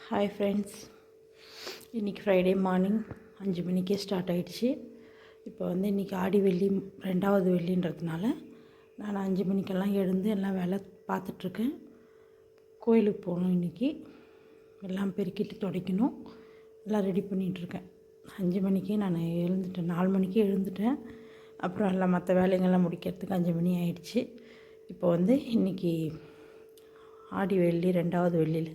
Hi friends, இன்றைக்கி Friday morning 5 மணிக்கே start ஆகிடுச்சு. இப்போ இன்றைக்கி ஆடி வெள்ளி 2வது வெள்ளின்றதுனால நான் 5 மணிக்கெல்லாம் எழுந்து எல்லாம் வேலை பார்த்துட்ருக்கேன். கோயிலுக்கு போகணும். இன்றைக்கி எல்லாம் பெருக்கிட்டு துடைக்கணும், எல்லாம் ரெடி பண்ணிகிட்ருக்கேன். 5 மணிக்கே நான் எழுந்துட்டேன், 4 மணிக்கே எழுந்துட்டேன். அப்புறம் எல்லாம் மற்ற வேலைங்கள்லாம் முடிக்கிறதுக்கு 5 மணி ஆயிடுச்சு. இப்போ இன்றைக்கி ஆடி வெள்ளி 2வது வெள்ளியில்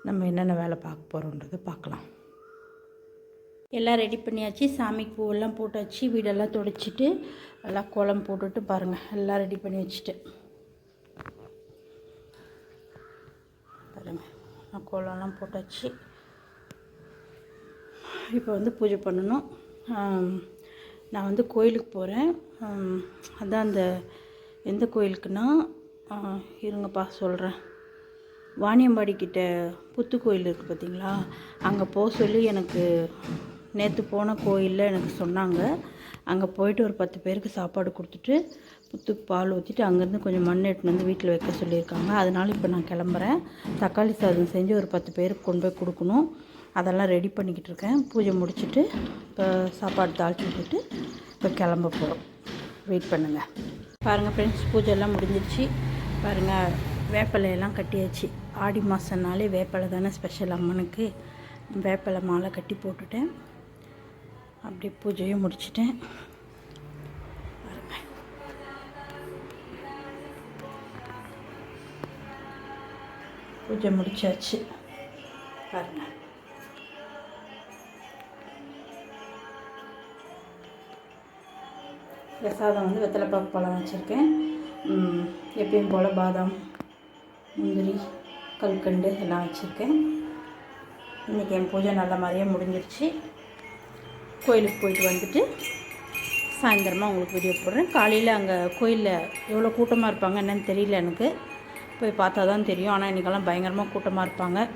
நம்ம என்னென்ன வேலை பார்க்க போகிறோன்றதை பார்க்கலாம். எல்லாம் ரெடி பண்ணியாச்சு. சாமிக்கு பூவெல்லாம் போட்டாச்சு. வீடெல்லாம் துடைச்சிட்டு எல்லாம் கோலம் போட்டுட்டு பாருங்கள், எல்லாம் ரெடி பண்ணி வச்சுட்டு பாருங்கள், நான் கோலம்லாம் போட்டாச்சு. இப்போ பூஜை பண்ணணும். நான் கோயிலுக்கு போகிறேன். அதான் அந்த எந்த கோயிலுக்குன்னா இருங்கப்பா சொல்கிறேன். வாணியம்பாடிக்கிட்ட புத்து கோயில் இருக்குது பார்த்திங்களா, அங்கே போக சொல்லி எனக்கு நேற்று போன கோயிலில் எனக்கு சொன்னாங்க. அங்கே போயிட்டு ஒரு 10 பேருக்கு சாப்பாடு கொடுத்துட்டு புத்துக்கு பால் ஊற்றிட்டு அங்கேருந்து கொஞ்சம் மண் எடுத்துன்னு வீட்டில் வைக்க சொல்லியிருக்காங்க. அதனால் இப்போ நான் கிளம்புறேன். தக்காளி சாதம் செஞ்சு ஒரு 10 பேருக்கு கொண்டு போய் கொடுக்கணும். அதெல்லாம் ரெடி பண்ணிக்கிட்டு இருக்கேன். பூஜை முடிச்சுட்டு இப்போ சாப்பாடு தாளித்து விட்டுட்டு இப்போ கிளம்ப போகிறோம். வெயிட் பண்ணுங்கள். பாருங்கள் ஃப்ரெண்ட்ஸ், பூஜைலாம் முடிஞ்சிருச்சு. பாருங்கள், வேப்பிலையெல்லாம் கட்டியாச்சு. ஆடி மாதம்னாலே வேப்பிலை தானே ஸ்பெஷல் அம்மனுக்கு. வேப்பிலை மாலை கட்டி போட்டுட்டேன். அப்படி பூஜையும் முடிச்சிட்டேன். பூஜை முடிச்சாச்சு. பாருங்கள், பிரசாதம் வெத்தலைப்பாக்கு பழம் வச்சுருக்கேன். எப்பயும் போல் பாதாம், முந்திரி, கல்கண்டு எல்லாம் வச்சுருக்கேன். இன்றைக்கி என் பூஜை நல்ல மாதிரியே முடிஞ்சிருச்சு. கோயிலுக்கு போயிட்டு வந்துட்டு சாயந்தரமாக உங்களுக்கு வீடியோ போடுறேன். காலையில் அங்கே கோயிலில் எவ்வளோ கூட்டமாக இருப்பாங்க என்னன்னு தெரியல, எனக்கு போய் பார்த்தா தான் தெரியும். ஆனால் இன்றைக்கெல்லாம் பயங்கரமாக கூட்டமாக இருப்பாங்க.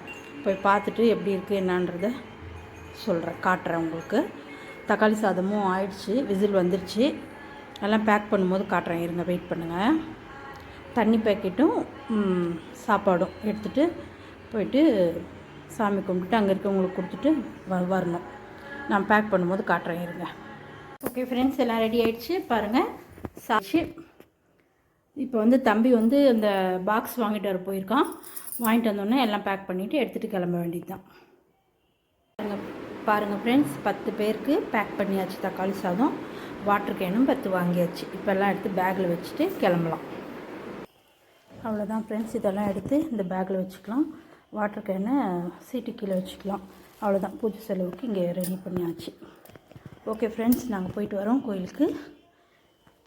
போய் பார்த்துட்டு எப்படி இருக்குது என்னன்றதை காட்டுறேன் உங்களுக்கு. தக்காளி சாதமும் ஆயிடுச்சு, விசில் வந்துருச்சு. எல்லாம் பேக் பண்ணும்போது காட்டுறேன், இருங்க, வெயிட் பண்ணுங்கள். தண்ணி பேக்கெட்டும் சாப்பாடும் எடுத்துகிட்டு போயிட்டு சாமி கும்பிட்டுட்டு அங்கே இருக்கவங்களுக்கு கொடுத்துட்டு வரணும். நான் பேக் பண்ணும்போது காட்டுறேன், இருங்க. ஓகே ஃப்ரெண்ட்ஸ், எல்லாம் ரெடி ஆகிடுச்சு. பாருங்கள், சாப்பிட்டு இப்போ தம்பி அந்த பாக்ஸ் வாங்கிட்டு வர போயிருக்கான். வாங்கிட்டு வந்தோடனே எல்லாம் பேக் பண்ணிவிட்டு எடுத்துகிட்டு கிளம்ப வேண்டியது தான். பாருங்கள் ஃப்ரெண்ட்ஸ், 10 பேருக்கு பேக் பண்ணியாச்சு. தக்காளி சாதம், வாட்டர் கேனும் 10 வாங்கியாச்சு. இப்போ எல்லாம் எடுத்து பேக்கில் வச்சுட்டு கிளம்பலாம். அவ்வளோதான் ஃப்ரெண்ட்ஸ், இதெல்லாம் எடுத்து இந்த பேக்கில் வச்சுக்கலாம். வாட்டர் கேனை சீட்டு கீழே வச்சுக்கலாம். அவ்வளோதான், பூஜை செலவுக்கு இங்கே ரெடி பண்ணியாச்சு. ஓகே ஃப்ரெண்ட்ஸ், நாங்கள் போயிட்டு வரோம் கோயிலுக்கு.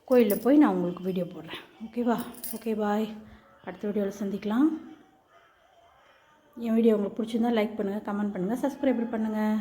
கோயிலில் போய் நான் உங்களுக்கு வீடியோ போடுறேன். ஓகேவா? ஓகே, பாய். அடுத்த வீடியோவில் சந்திக்கலாம். என் வீடியோ உங்களுக்கு பிடிச்சிருந்தா லைக் பண்ணுங்கள், கமெண்ட் பண்ணுங்கள், சப்ஸ்கிரைப் பண்ணுங்கள்.